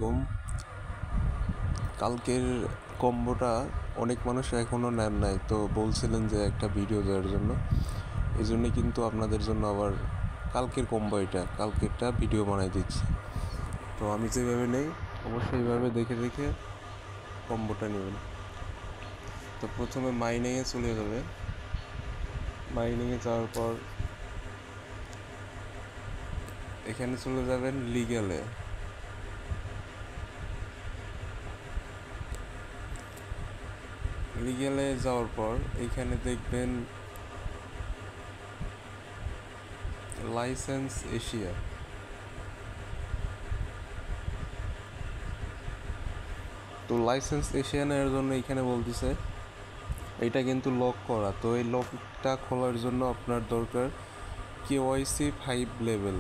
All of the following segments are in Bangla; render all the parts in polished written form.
আলাইকুম। কালকের কম্বোটা অনেক মানুষ এখনও নেন নাই, তো বলছিলেন যে একটা ভিডিও দেওয়ার জন্য। এই জন্যে কিন্তু আপনাদের জন্য আবার কালকের কম্বো এটা, কালকেরটা ভিডিও বানাই দিচ্ছি। তো আমি যেভাবে নেই অবশ্যই এইভাবে দেখে দেখে কম্বোটা নেবেন। তো প্রথমে মাইনিংয়ে চলে যাবে। মাইনিংয়ে যাওয়ার পর এখানে চলে যাবেন লিগ্যালে। লিগ্যালে যাওয়ার পর এইখানে দেখবেন লাইসেন্স এশিয়া। তো লাইসেন্স এশিয়া নেওয়ার জন্য এখানে বলতেছে এটা কিন্তু লক করা। তো এই লকটা খোলার জন্য আপনার দরকার কেওয়াইসি 5 লেভেল।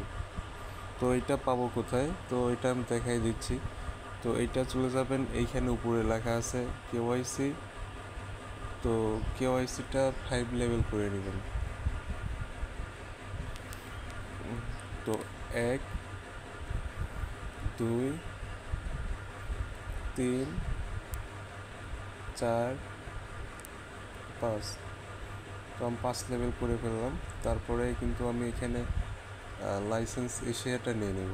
তো এটা পাবো কোথায়? তো এটা আমি দেখাই দিচ্ছি। তো এইটা চলে যাবেন, এইখানে উপরে লেখা আছে কেওয়াইসি। তো কেওয়াইসিটা 5 লেভেল করে নেবেন। তো 1 2 3 4 5। তো আমি 5 লেভেল করে ফেললাম। তারপরে কিন্তু আমি এখানে লাইসেন্স এশিয়াটা নিয়ে নেব।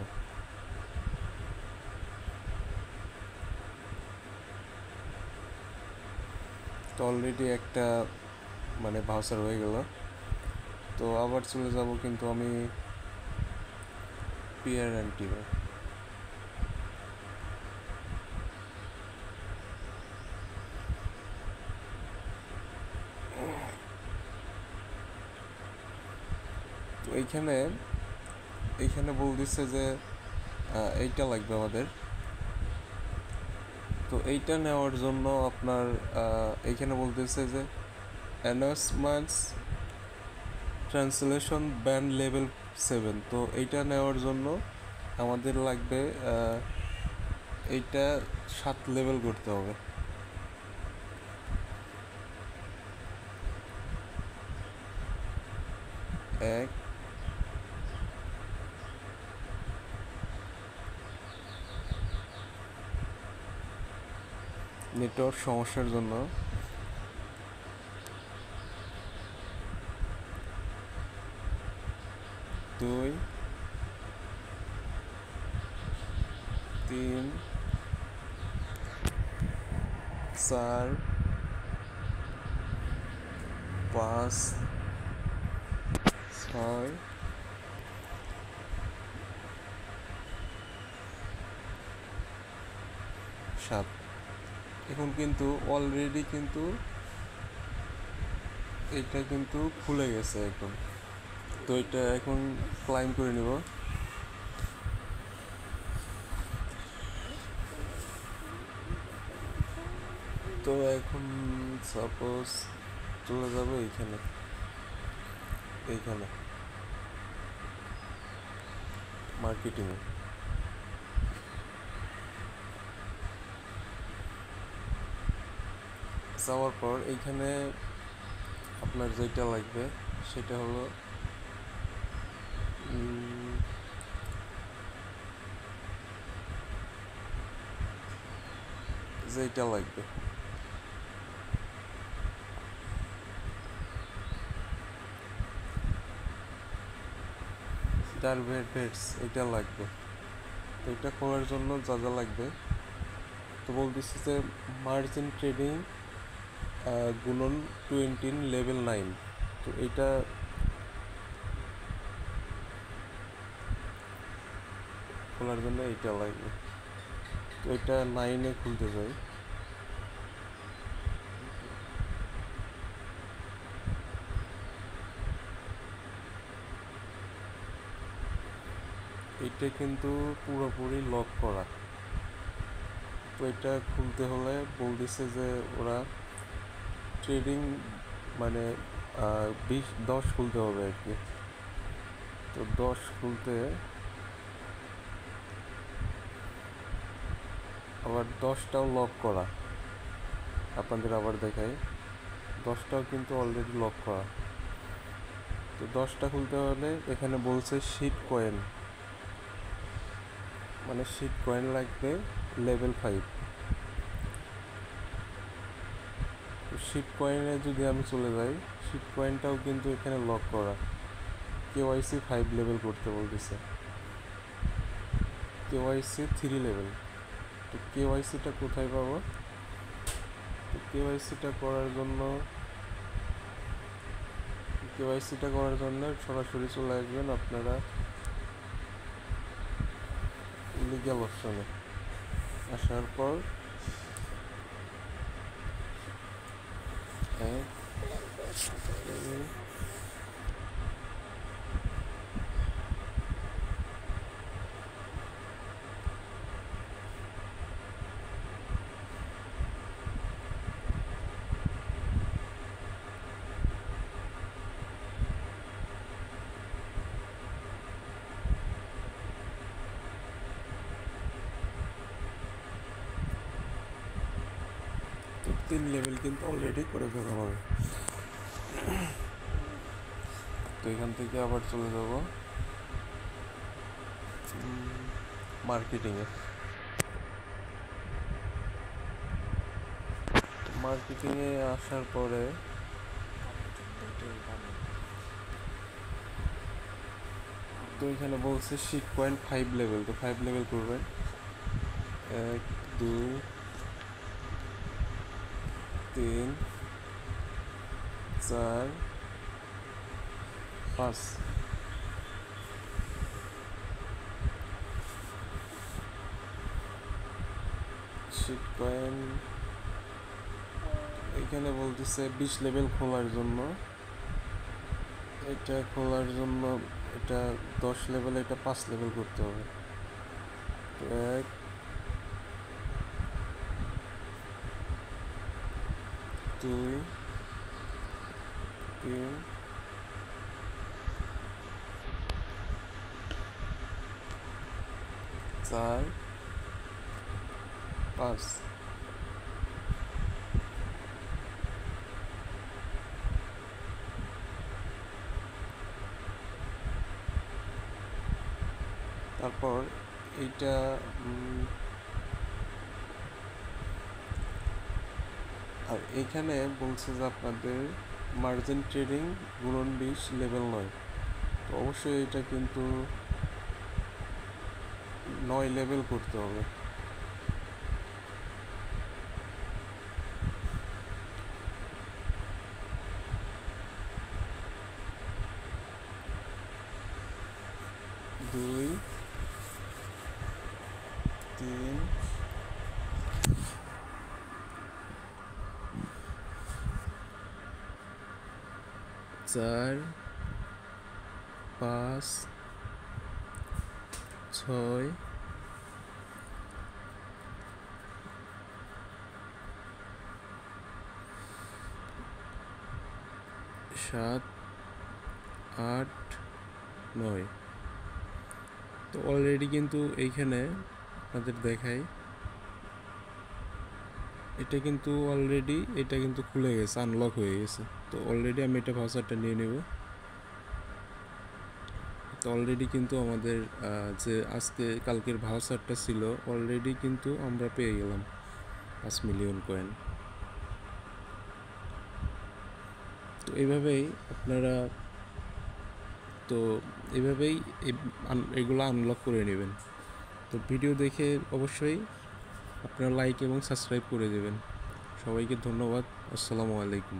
তো অলরেডি একটা ভাউচার হয়ে গেল। তো আবার চলে যাব কিন্তু আমি পিয়ার অ্যান্ড টিমে। তো এইখানে বলতেছে যে এইটা লাগবে আমাদের। তো এইটা নেওয়ার জন্য আপনার এইখানে বলতেছে যে অ্যানাউন্সমেন্টস ট্রান্সলেশন ব্যান্ড লেভেল 7। তো এইটা নেওয়ার জন্য আমাদের লাগবে এইটা 7 লেভেল করতে হবে। এক নেটওয়ার্ক সমস্যার জন্য 2 3 4 5 6 7। এখন কিন্তু অলরেডি কিন্তু এটা কিন্তু খুলে গেছে এখন। তো এটা এখন ক্লাইম করে নিব। তো এখন সাপোজ চলে যাবে এইখানে মার্কেটিংয়ে। যাওয়ার পর এইখানে আপনার যেটা লাগবে সেটা হলো যেটা লাগবে ভেটস এটা লাগবে। তো এটা করার জন্য যা যা লাগবে তো বলতেছি যে মার্জিন ট্রেডিং গুণন 20 লেভেল 9। তো এটা খোলার জন্য এইটা লাগবে। তো এটা 9-এ খুলতে যাই। এটা কিন্তু পুরোপুরি লক করা। তো এটা খুলতে হলে বলতেছে যে ওরা ট্রেডিং 10 খুলতে হবে আর কি। তো 10 খুলতে আবার 10টাও লক করা। আপনাদের আবার দেখাই, 10টাও কিন্তু অলরেডি লক করা। তো 10টা খুলতে হলে এখানে বলছে শিট কয়েন। মানে শিট কয়েন লাগবে লেভেল 5। তো শিট কয়েনে যদি আমি চলে যাই, শিট কয়েনটাও কিন্তু এখানে লক করা, কেওয়াইসি 5 লেভেল করতে বলতেছে, কেওয়াইসি 3 লেভেল। তো কেওয়াইসিটা কোথায় পাবো? তো কেওয়াইসিটা করার জন্য সরাসরি চলে আসবেন আপনারা লিগ্যাল অপশনে। আসার পর তো 3 লেভেল কিন্তু অলরেডি করে ফেলা হবে। তো এখান থেকে আবার চলে যাব মার্কেটিংয়ে। মার্কেটিংয়ে আসার পরে তো এখানে বলছে শিট কয়েন 5 লেভেল, তো 5 লেভেল করবেন। 1 2 3 4 5। শিট কয়েন এখানে বলতেছে 20 লেভেল খোলার জন্য, এটা 10 লেভেল, এটা 5 লেভেল করতে হবে। 1 2 3 4 5। তারপর এইটা আর এইখানে বলছে যে আপনাদের মার্জিন ট্রেডিং গুণন 20 লেভেল 9। তো অবশ্যই এটা কিন্তু 9 লেভেল করতে হবে। দুই 3 4 5 6 7 8 9। তো অলরেডি কিন্তু এইখানে আপনাদের দেখাই, এটা কিন্তু খুলে গেছে, আনলক হয়ে গেছে। তো অলরেডি আমি এটা ভাউচারটা নিয়ে নেব। তো অলরেডি কিন্তু আমাদের যে কালকের ভাউচারটা ছিল, অলরেডি কিন্তু আমরা পেয়ে গেলাম 5 মিলিয়ন কয়েন। তো এইভাবেই এগুলো আনলক করে নেবেন। তো ভিডিও দেখে অবশ্যই আপনারা লাইক এবং সাবস্ক্রাইব করে দেবেন। সবাইকে ধন্যবাদ। আসসালামু আলাইকুম।